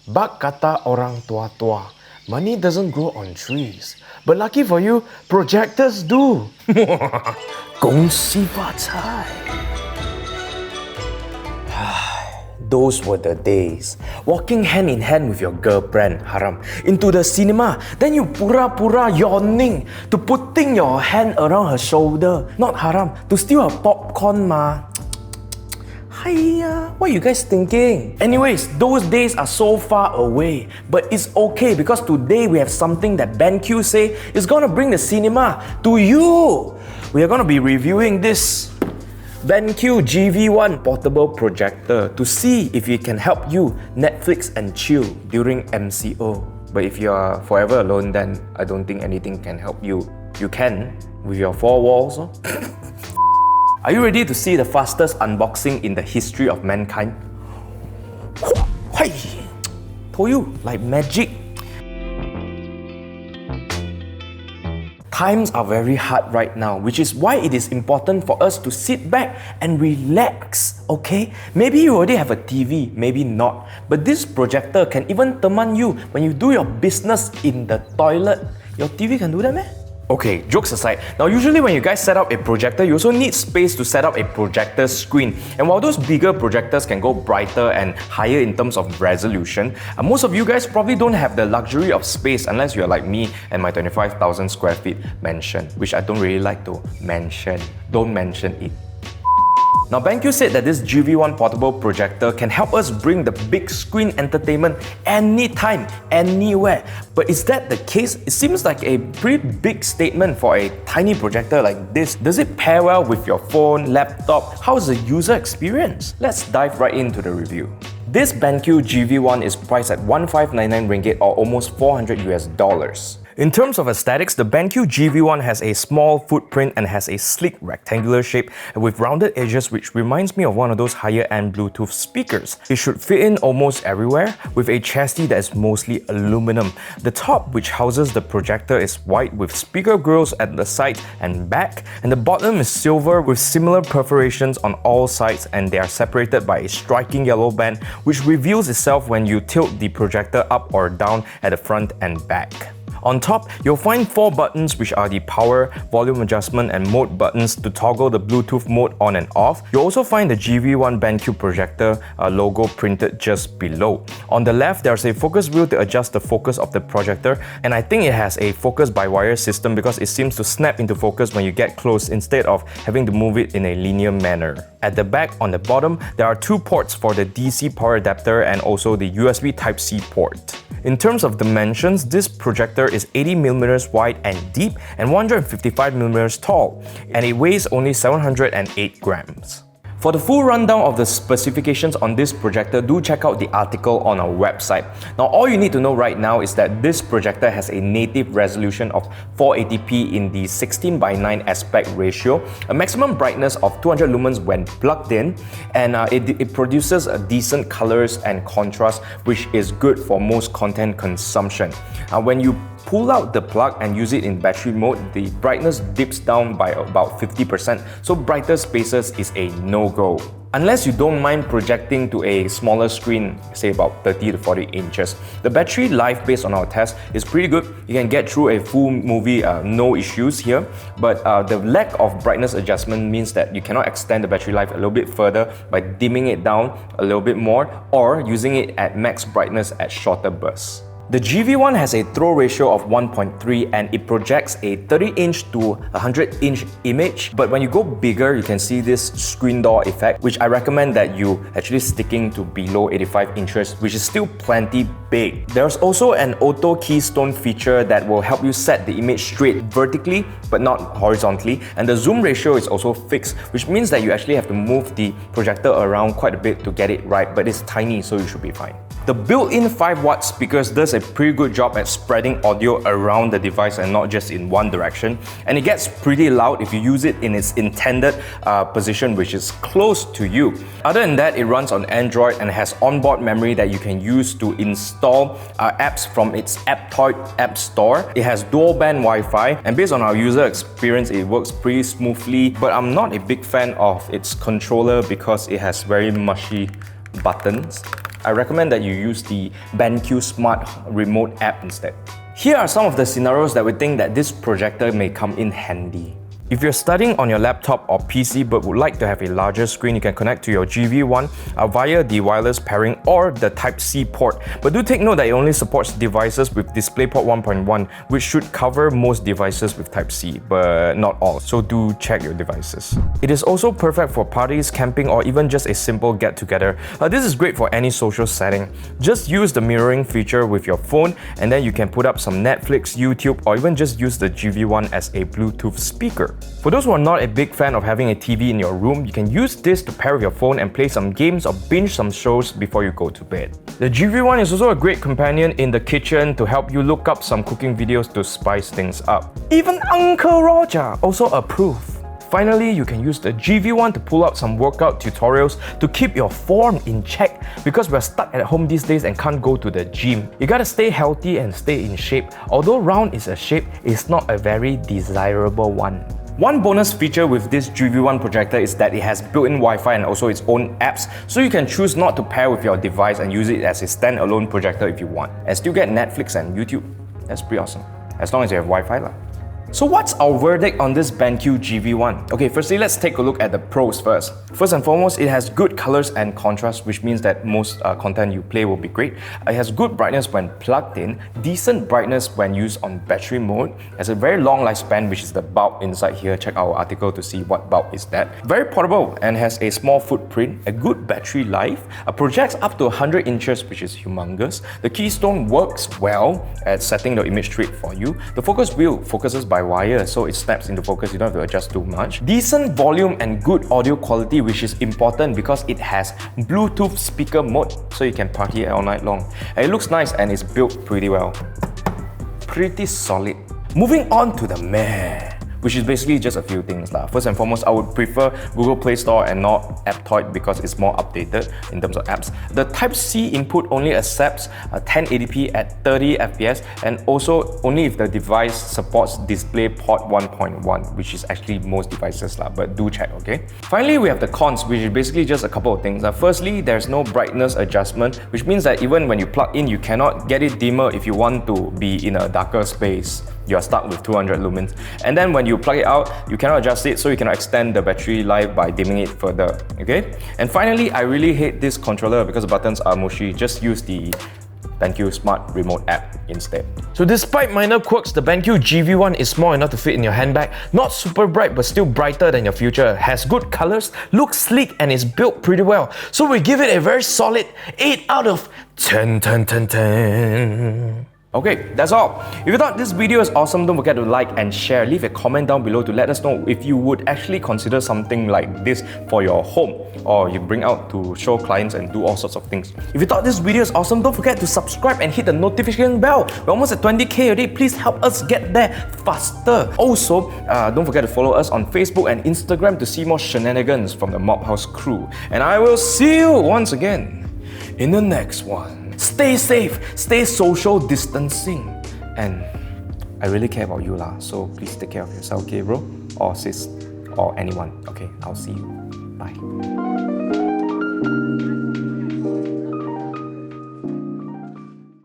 Bak kata orang tua-tua, money doesn't grow on trees. But lucky for you, projectors do. 恭喜发财. Those were the days. Walking hand in hand with your girlfriend, Haram, into the cinema. Then you pura-pura yawning to putting your hand around her shoulder. Not Haram, to steal her popcorn ma. Hiya, what are you guys thinking? Anyways, those days are so far away. But it's okay because today we have something that BenQ say is gonna bring the cinema to you. We are gonna be reviewing this BenQ GV1 portable projector to see if it can help you Netflix and chill during MCO. But if you are forever alone, then I don't think anything can help you. You can with your four walls. Are you ready to see the fastest unboxing in the history of mankind? Told you, like magic. Times are very hard right now, which is why it is important for us to sit back and relax, okay? Maybe you already have a TV, maybe not. But this projector can even teman you when you do your business in the toilet. Your TV can do that, man? Okay, jokes aside, now usually when you guys set up a projector, you also need space to set up a projector screen. And while those bigger projectors can go brighter and higher in terms of resolution, most of you guys probably don't have the luxury of space unless you're like me and my 25,000 square feet mansion, which I don't really like to mention. Don't mention it. Now, BenQ said that this GV1 portable projector can help us bring the big screen entertainment anytime, anywhere. But is that the case? It seems like a pretty big statement for a tiny projector like this. Does it pair well with your phone, laptop? How is the user experience? Let's dive right into the review. This BenQ GV1 is priced at 1599 ringgit or almost $400 US. In terms of aesthetics, the BenQ GV1 has a small footprint and has a sleek rectangular shape with rounded edges, which reminds me of one of those higher-end Bluetooth speakers. It should fit in almost everywhere with a chassis that is mostly aluminum. The top, which houses the projector, is white with speaker grills at the side and back, and the bottom is silver with similar perforations on all sides, and they are separated by a striking yellow band which reveals itself when you tilt the projector up or down at the front and back. On top, you'll find 4 buttons, which are the power, volume adjustment and mode buttons to toggle the Bluetooth mode on and off. You'll also find the GV1 BenQ projector logo printed just below. On the left, there's a focus wheel to adjust the focus of the projector, and I think it has a focus by wire system because it seems to snap into focus when you get close instead of having to move it in a linear manner. At the back, on the bottom, there are 2 ports for the DC power adapter and also the USB Type-C port. In terms of dimensions, this projector is 80mm wide and deep and 155mm tall, and it weighs only 708 grams. For the full rundown of the specifications on this projector, do check out the article on our website. Now, all you need to know right now is that this projector has a native resolution of 480p in the 16:9 aspect ratio, a maximum brightness of 200 lumens when plugged in, and it produces decent colors and contrast, which is good for most content consumption. When you pull out the plug and use it in battery mode, the brightness dips down by about 50%, so brighter spaces is a no-go. Unless you don't mind projecting to a smaller screen, say about 30 to 40 inches. The battery life based on our test is pretty good. You can get through a full movie, no issues here. But the lack of brightness adjustment means that you cannot extend the battery life a little bit further by dimming it down a little bit more or using it at max brightness at shorter bursts. The GV1 has a throw ratio of 1.3 and it projects a 30-inch to 100-inch image. But when you go bigger, you can see this screen door effect, which I recommend that you actually sticking to below 85 inches, which is still plenty big. There's also an auto keystone feature that will help you set the image straight vertically, but not horizontally. And the zoom ratio is also fixed, which means that you actually have to move the projector around quite a bit to get it right, but it's tiny, so you should be fine. The built-in 5-watt speakers does a pretty good job at spreading audio around the device and not just in one direction. And it gets pretty loud if you use it in its intended position, which is close to you. Other than that, it runs on Android and has onboard memory that you can use to install apps from its Aptoid app store. It has dual-band Wi-Fi, and based on our user experience, it works pretty smoothly. But I'm not a big fan of its controller because it has very mushy buttons. I recommend that you use the BenQ Smart Remote app instead. Here are some of the scenarios that we think that this projector may come in handy. If you're studying on your laptop or PC but would like to have a larger screen, you can connect to your GV1 via the wireless pairing or the Type-C port. But do take note that it only supports devices with DisplayPort 1.1, which should cover most devices with Type-C, but not all, so do check your devices. It is also perfect for parties, camping, or even just a simple get-together. This is great for any social setting. Just use the mirroring feature with your phone and then you can put up some Netflix, YouTube, or even just use the GV1 as a Bluetooth speaker. For those who are not a big fan of having a TV in your room, you can use this to pair with your phone and play some games or binge some shows before you go to bed. The GV1 is also a great companion in the kitchen to help you look up some cooking videos to spice things up. Even Uncle Roger also approves. Finally, you can use the GV1 to pull out some workout tutorials to keep your form in check because we're stuck at home these days and can't go to the gym. You gotta stay healthy and stay in shape. Although round is a shape, it's not a very desirable one. One bonus feature with this GV1 projector is that it has built-in Wi-Fi and also its own apps, so you can choose not to pair with your device and use it as a standalone projector if you want, and still get Netflix and YouTube. That's pretty awesome, as long as you have Wi-Fi lah. So what's our verdict on this BenQ GV1? Okay, firstly, let's take a look at the pros first. First and foremost, it has good colors and contrast, which means that most content you play will be great. It has good brightness when plugged in, decent brightness when used on battery mode. It has a very long lifespan, which is the bulb inside here. Check our article to see what bulb is that. Very portable and has a small footprint, a good battery life, projects up to 100 inches, which is humongous. The keystone works well at setting the image straight for you. The focus wheel focuses by wire, so it snaps into focus, you don't have to adjust too much. Decent volume and good audio quality, which is important because it has Bluetooth speaker mode, so you can party all night long. And it looks nice and it's built pretty well. Pretty solid. Moving on to the meh, which is basically just a few things lah. First and foremost, I would prefer Google Play Store and not Aptoide because it's more updated in terms of apps. The Type-C input only accepts 1080p at 30 FPS and also only if the device supports DisplayPort 1.1, which is actually most devices lah, but do check, okay? Finally, we have the cons, which is basically just a couple of things. Firstly, there's no brightness adjustment, which means that even when you plug in, you cannot get it dimmer if you want to be in a darker space. You're stuck with 200 lumens. And then when you plug it out, you cannot adjust it, so you cannot extend the battery life by dimming it further, okay? And finally, I really hate this controller because the buttons are mushy. Just use the BenQ Smart Remote app instead. So despite minor quirks, the BenQ GV1 is small enough to fit in your handbag, not super bright but still brighter than your future, has good colors, looks sleek and is built pretty well. So we give it a very solid 8 out of 10. Okay, that's all. If you thought this video is awesome, don't forget to like and share. Leave a comment down below to let us know if you would actually consider something like this for your home or you bring out to show clients and do all sorts of things. If you thought this video is awesome, don't forget to subscribe and hit the notification bell. We're almost at 20k already. Please help us get there faster. Also, don't forget to follow us on Facebook and Instagram to see more shenanigans from the Mob House crew. And I will see you once again in the next one. Stay safe, stay social distancing, and I really care about you lah, so please take care of yourself, okay bro? Or sis, or anyone. Okay, I'll see you. Bye.